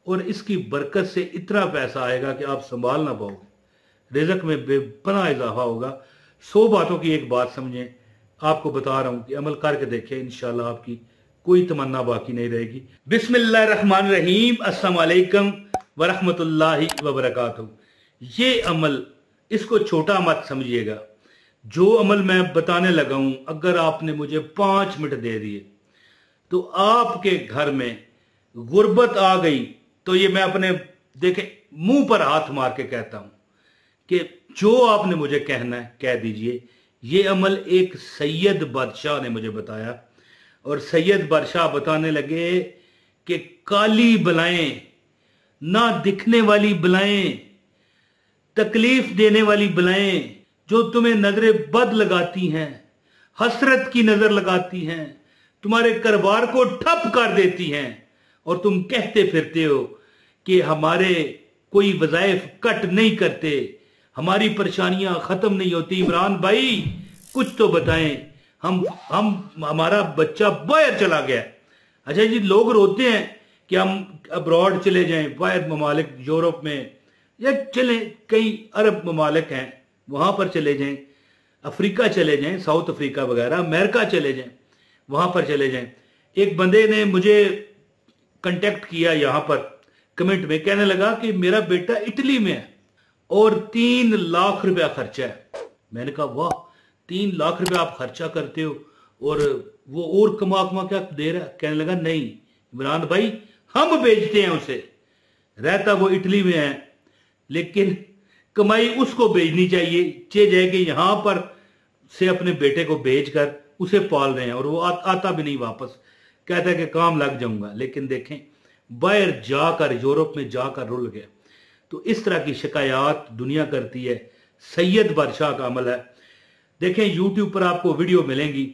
और इसकी बरकत से इतना पैसा आएगा कि आप संभाल ना पाओगे, रिज़्क में बेपनाह इजाफा होगा। 100 बातों की एक बात समझें, आपको बता रहा हूं कि अमल करके देखें, इंशाल्लाह आपकी कोई तमन्ना बाकी नहीं रहेगी। बिस्मिल्लाहिर्रहमानिर्रहीम, अस्सलाम वालेकुम वरहमतुल्लाहि वबरकातुहू। ये अमल, इसको छोटा मत समझिएगा। जो अमल मैं बताने लगा हूं, अगर आपने मुझे 5 मिनट दे दिए तो आपके घर में गुर्बत आ गई। तो ये मैं अपने देखे मुंह पर हाथ मार के कहता हूं कि जो आपने मुझे कहना है कह दीजिए। ये अमल एक सैयद बादशाह ने मुझे बताया, और सैयद बादशाह बताने लगे कि काली बलाएं, ना दिखने वाली बलाएं, तकलीफ देने वाली बलाएं जो तुम्हें नजरे बद लगाती हैं, हसरत की नजर लगाती हैं, तुम्हारे कारोबार को ठप कर देती हैं, और तुम कहते फिरते हो कि हमारे कोई वज़ाइफ कट नहीं करते, हमारी परेशानियां खत्म नहीं होती। इमरान भाई कुछ तो बताएं, हम हमारा बच्चा बाहर चला गया। अच्छा जी, लोग रोते हैं कि हम अब्रॉड चले जाएं, बाहर ममालिक, यूरोप में या चले, कई अरब ममालिक हैं वहां पर चले जाएं, अफ्रीका चले जाएं, साउथ अफ्रीका वगैरह, अमेरिका चले जाएं, वहां पर चले जाएं। एक बंदे ने मुझे कांटेक्ट किया यहां पर कमेंट में, कहने लगा कि मेरा बेटा इटली में है और 3 लाख रुपया खर्चा है। मैंने कहा वाह, 3 लाख रुपया आप खर्चा करते हो और वो और कमा क्या दे रहा है? कहने लगा नहीं इमरान भाई, हम भेजते हैं उसे, रहता वो इटली में है लेकिन कमाई उसको भेजनी चाहिए। जाए कि यहां पर से अपने बेटे को भेजकर उसे पाल रहे हैं और वो आता भी नहीं वापस, कहता है कि काम लग जाऊंगा। लेकिन देखें, बाहर जाकर, यूरोप में जाकर रुल गया। तो इस तरह की शिकायत दुनिया करती है। सैयद बादशाह का अमल है। देखें, यूट्यूब पर आपको वीडियो मिलेंगी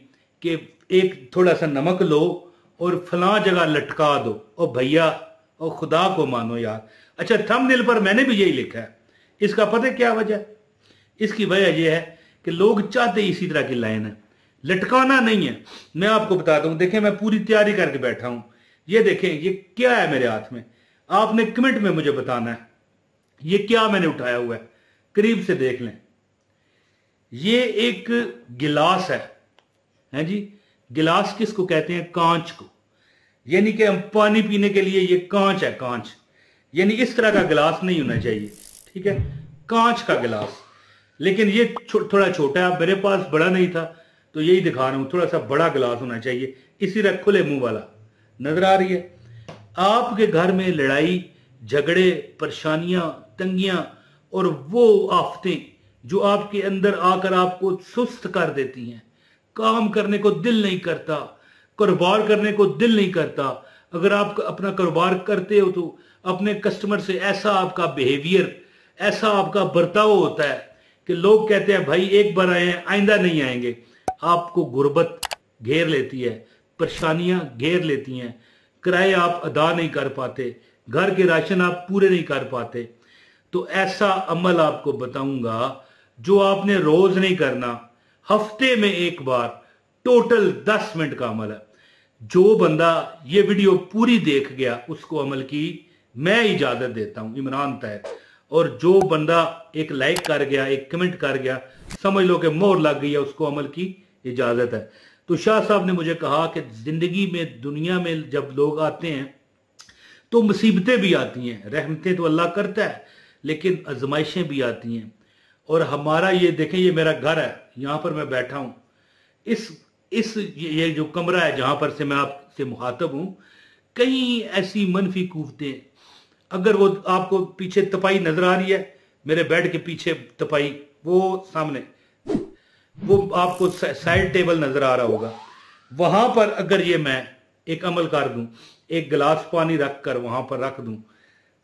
कि एक थोड़ा सा नमक लो और फलां जगह लटका दो, और भैया और खुदा को मानो यार। अच्छा, थंबनेल पर मैंने भी यही लिखा है। इसका पता है क्या वजह? इसकी वजह यह है कि लोग चाहते इसी तरह की लाइन है, लटकाना नहीं है। मैं आपको बताता हूं, देखें मैं पूरी तैयारी करके बैठा हूं। ये देखें, ये क्या है मेरे हाथ में, आपने कमेंट में मुझे बताना है ये क्या मैंने उठाया हुआ है। करीब से देख लें, ये एक गिलास है जी। गिलास किसको कहते हैं? कांच को। यानी कि हम पानी पीने के लिए, ये कांच है, कांच। यानी इस तरह का गिलास नहीं होना चाहिए, ठीक है, कांच का गिलास। लेकिन ये थोड़ा छोटा है, मेरे पास बड़ा नहीं था तो यही दिखा रहा हूं। थोड़ा सा बड़ा गिलास होना चाहिए, इसी तरह खुले मुंह वाला। नजर आ रही है? आपके घर में लड़ाई झगड़े, परेशानियां, तंगियां और वो आफतें जो आपके अंदर आकर आपको सुस्त कर देती हैं, काम करने को दिल नहीं करता, कारोबार करने को दिल नहीं करता। अगर आप अपना कारोबार करते हो तो अपने कस्टमर से ऐसा आपका बिहेवियर, ऐसा आपका बर्ताव होता है कि लोग कहते हैं भाई एक बार आए हैं, आइंदा नहीं आएंगे। आपको गुर्बत घेर लेती है, परेशानियां घेर लेती हैं, किराए आप अदा नहीं कर पाते, घर के राशन आप पूरे नहीं कर पाते। तो ऐसा अमल आपको बताऊंगा जो आपने रोज नहीं करना, हफ्ते में एक बार, टोटल 10 मिनट का अमल है। जो बंदा ये वीडियो पूरी देख गया उसको अमल की मैं इजाजत देता हूं, इमरान तैर। और जो बंदा एक लाइक कर गया, एक कमेंट कर गया, समझ लो कि मोहर लग गई है, उसको अमल की इजाजत है। तो शाह साहब ने मुझे कहा कि जिंदगी में, दुनिया में जब लोग आते हैं तो मुसीबतें भी आती हैं, रहमतें तो अल्लाह करता है, लेकिन आजमाइशें भी आती हैं। और हमारा ये देखें, ये मेरा घर है, यहां पर मैं बैठा हूं। ये जो कमरा है जहां पर से मैं आपसे मुखातब हूं, कई ऐसी मनफी कुव्वतें, अगर वो आपको पीछे तपाई नजर आ रही है, मेरे बेड के पीछे तपाई, वो सामने वो आपको साइड टेबल नजर आ रहा होगा, वहां पर अगर ये मैं एक अमल कर दूं, एक गिलास पानी रख कर वहां पर रख दूं,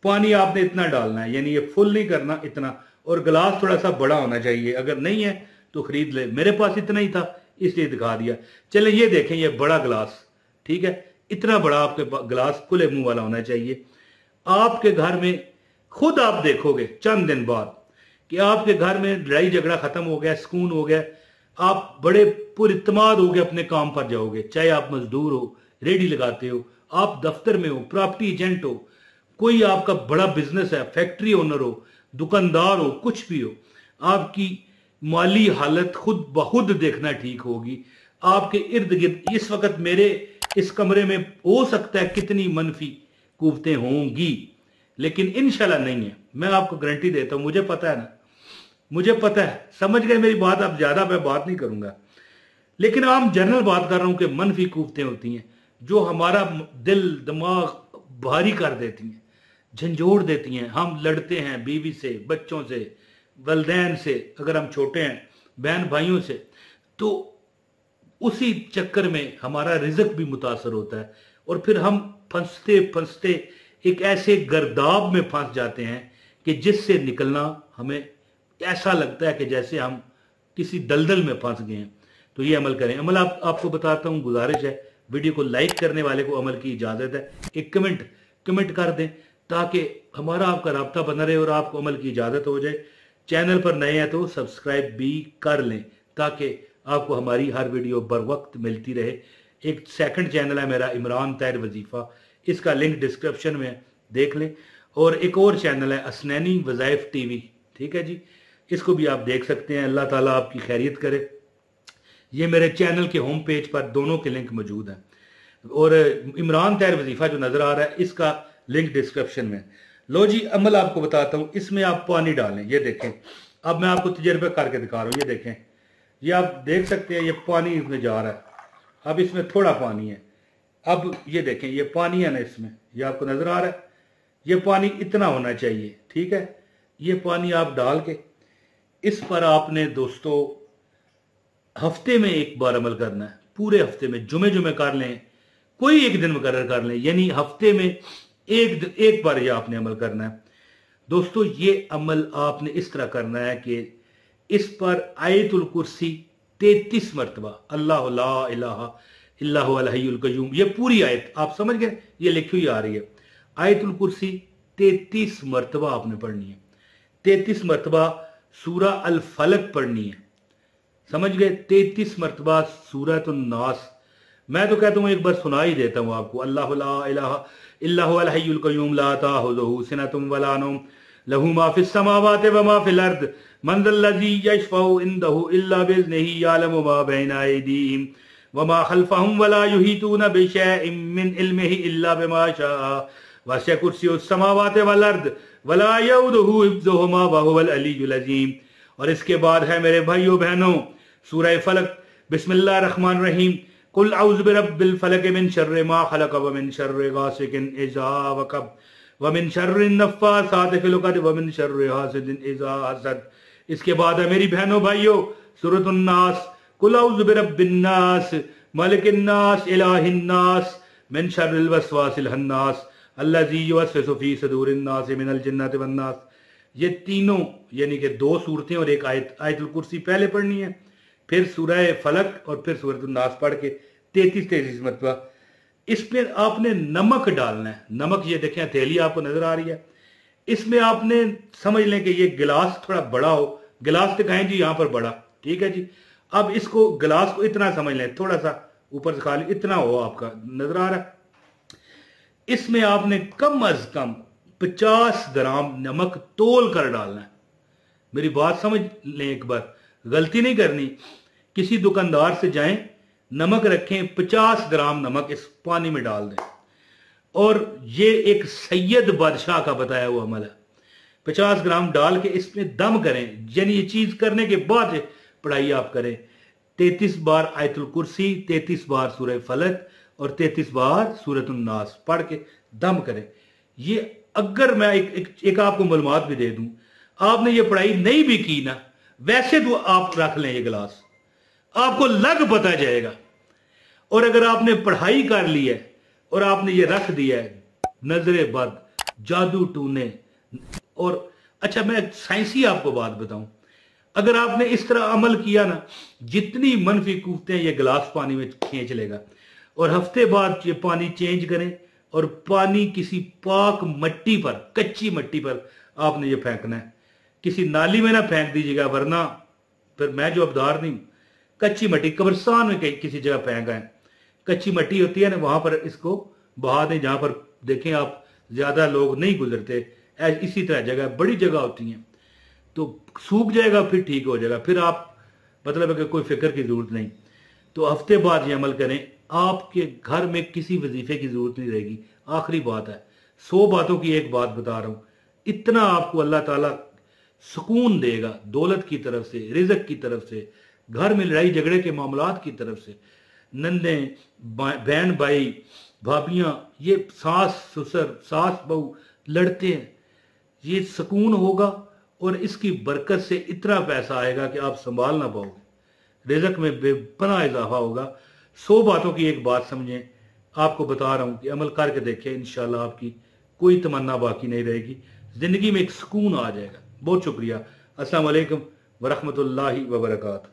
पानी आपने इतना डालना है, यानी ये फुल नहीं करना, इतना, और गिलास थोड़ा सा बड़ा होना चाहिए। अगर नहीं है तो खरीद ले, मेरे पास इतना ही था इसलिए दिखा दिया। चले ये देखें, ये बड़ा गिलास, ठीक है, इतना बड़ा आपके गिलास खुले मुंह वाला होना चाहिए। आपके घर में खुद आप देखोगे चंद दिन बाद कि आपके घर में लड़ाई झगड़ा खत्म हो गया, सुकून हो गया, आप बड़े पुरितमाद हो गए, अपने काम पर जाओगे। चाहे आप मजदूर हो, रेडी लगाते हो, आप दफ्तर में हो, प्रॉपर्टी एजेंट हो, कोई आपका बड़ा बिजनेस है, फैक्ट्री ओनर हो, दुकानदार हो, कुछ भी हो, आपकी माली हालत खुद ब खुद देखना ठीक होगी। आपके इर्द गिर्द इस वक्त मेरे इस कमरे में हो सकता है कितनी मनफी कुव्वतें होंगी, लेकिन इंशाल्लाह नहीं है। मैं आपको गारंटी देता हूं, मुझे पता है ना, मुझे पता है, समझ गए मेरी बात। अब ज्यादा मैं बात नहीं करूंगा, लेकिन आम जनरल बात कर रहा हूं कि मनफी कुव्वतें होती हैं जो हमारा दिल दिमाग भारी कर देती हैं, झंझोड़ देती हैं। हम लड़ते हैं बीवी से, बच्चों से, वलदैन से, अगर हम छोटे हैं बहन भाइयों से, तो उसी चक्कर में हमारा रिज़्क भी मुतासर होता है और फिर हम फंसते फंसते एक ऐसे गर्दाब में फंस जाते हैं कि जिससे निकलना हमें ऐसा लगता है कि जैसे हम किसी दलदल में फंस गए हैं। तो ये अमल करें। अमल आपको बताता हूं, गुजारिश है, वीडियो को लाइक करने वाले को अमल की इजाजत है, एक कमेंट कर दें ताकि हमारा आपका राब्ता बना रहे और आपको अमल की इजाजत हो जाए। चैनल पर नए हैं तो सब्सक्राइब भी कर लें ताकि आपको हमारी हर वीडियो बर वक्त मिलती रहे। एक सेकंड चैनल है मेरा, इमरान ताहिर वजीफा, इसका लिंक डिस्क्रिप्शन में देख लें। और एक और चैनल है असनैनी वज़ाइफ टीवी, ठीक है जी, इसको भी आप देख सकते हैं। अल्लाह ताला आपकी खैरियत करे। ये मेरे चैनल के होम पेज पर दोनों के लिंक मौजूद हैं और इमरान ताहिर वजीफा जो नजर आ रहा है इसका लिंक डिस्क्रिप्शन में। लो जी, अमल आपको बताता हूं। इसमें आप पानी डालें, ये देखें, अब मैं आपको तजर्बा करके दिखा रहा हूं। ये देखें, ये आप देख सकते हैं, ये पानी इसमें जा रहा है। अब इसमें थोड़ा पानी है। अब ये देखें, ये पानी है ना इसमें, ये आपको नजर आ रहा है, ये पानी इतना होना चाहिए, ठीक है। ये पानी आप डाल के इस पर आपने दोस्तों हफ्ते में एक बार अमल करना है। पूरे हफ्ते में जुमे कर लें, कोई एक दिन मुकर्रर कर लें, यानी हफ्ते में एक बार ये आपने अमल करना है। दोस्तों ये अमल आपने इस तरह करना है कि इस पर आयतुल कुर्सी 33 मरतबा, अल्लाह ला इलाहा इल्लहु अल हय्युल कय्यूम, ये पूरी आयत आप समझ गए, ये लिखी हुई आ रही है। आयतुल कुर्सी 33 मरतबा आपने पढ़नी है। 33 मरतबा सूरा अल फलक पढ़नी है, समझ गए। 33 मरतबा सूरतुन नास। मैं तो कहता हूं एक बार सुना ही देता हूं आपको। अल्लाहु ला इलाहा इल्लहु अल हय्युल कय्यूम ला ताखुज़ुहु सिनतुम वला नौम लहू मा फिस समावाति व मा फिल अर्द मन ज़ल्लज़ी यशफ़उ इंदहु इल्ला बिइज़्निही यअलमु मा बैना अयदीहिम व मा खल्फ़हुम वला युहीतूना बिशैइन मिन इल्मिही इल्ला बिमा शाअ वसिअ कुर्सियुस समावाति वल अर्द वला यऊदुहु हिफ्ज़ुहुमा व हुवल अलिय्युल अज़ीम। और इसके बाद है मेरे भाइयों बहनों सूरह फलक, बिस्मिल्लाहिर रहमानिर रहीम, कुल अऊज़ु बिरब्बिल फलक मिन शर्रि मा खलक व मिन शर्रि गासिकिन इज़ा वक़ब व मिन शर्रि नफ़्फ़ासाति फिल उक़द व मिन शर्रि हासिदिन इज़ा हसद। इसके बाद है मेरी बहनों भाइयों सूरतुन नास, कुल अऊज़ु बिरब्बिन नास मलिकिन नास इलाहिन नास मिन शर्रिल वस्वासिल हन्नास अल्लज़ी युवस्विसु फ़ी सुदूरिन नास मिनल जिन्नति वन नास। ये तीनों यानी कि 2 सूरतें और एक आयत, आयतुल कुर्सी पहले पढ़नी है, फिर सूरह फलक और फिर सूरतुन नास पढ़ के 33 मरतबा। इसमें आपने नमक डालना है। नमक ये देखें हथेली आपको नजर आ रही है, इसमें आपने समझ लें कि ये गिलास थोड़ा बड़ा हो, गिलास दिखाएं जी यहां पर बड़ा, ठीक है जी। अब इसको गिलास को इतना समझ लें, थोड़ा सा ऊपर से खाली इतना हो आपका नजर आ रहा है। इसमें आपने कम अज कम 50 ग्राम नमक तोल कर डालना है। मेरी बात समझ लें एक बार, गलती नहीं करनी। किसी दुकानदार से जाएं, नमक रखें, 50 ग्राम नमक इस पानी में डाल दें। और ये एक सैयद बादशाह का बताया हुआ अमल है। 50 ग्राम डाल के इसमें दम करें, यानी ये चीज करने के बाद पढ़ाई आप करें। 33 बार आयतुल कुर्सी, 33 बार सूरह फलक और 33 बार सूरतुन नास पढ़ के दम करें। ये अगर मैं एक आपको मालूमात भी दे दूं, आपने ये पढ़ाई नहीं भी की ना, वैसे तो आप रख लें ये गिलास, आपको लग पता जाएगा। और अगर आपने पढ़ाई कर ली है और आपने ये रख दिया है, नजरे बद, जादू टूने। और अच्छा मैं साइंसी आपको बात बताऊं, अगर आपने इस तरह अमल किया ना, जितनी मनफी कुव्वतें ये गिलास पानी में खींच लेगा। और हफ्ते बाद ये पानी चेंज करें और पानी किसी पाक मट्टी पर, कच्ची मट्टी पर आपने ये फेंकना है। किसी नाली में ना फेंक दीजिएगा, वरना फिर मैं जो अबदार नहीं, कच्ची मट्टी कब्रिस्तान में कहीं किसी जगह फेंक आए, कच्ची मट्टी होती है ना, वहां पर इसको बहा दें, जहां पर देखें आप ज़्यादा लोग नहीं गुजरते, इसी तरह जगह बड़ी जगह होती हैं तो सूख जाएगा, फिर ठीक हो जाएगा, फिर आप मतलब है कि कोई फिक्र की ज़रूरत नहीं। तो हफ्ते बाद ये अमल करें, आपके घर में किसी वजीफे की ज़रूरत नहीं रहेगी। आखिरी बात है, 100 बातों की एक बात बता रहा हूँ, इतना आपको अल्लाह ताला सुकून देगा, दौलत की तरफ से, रिज़्क की तरफ से, घर में लड़ाई झगड़े के मामलात की तरफ से, नन्हे बहन भाई भाभियाँ, ये सास ससुर सास बहू लड़ते हैं, ये सुकून होगा और इसकी बरकत से इतना पैसा आएगा कि आप संभाल ना पाओगे, रिज़्क में बेपनाह इजाफा होगा। 100 बातों की एक बात समझें, आपको बता रहा हूँ कि अमल करके देखें, इंशाल्लाह आपकी कोई तमन्ना बाकी नहीं रहेगी, ज़िंदगी में एक सुकून आ जाएगा। बहुत शुक्रिया। अस्सलाम वालेकुम वरहमतुल्लाहि वबरकातुहू।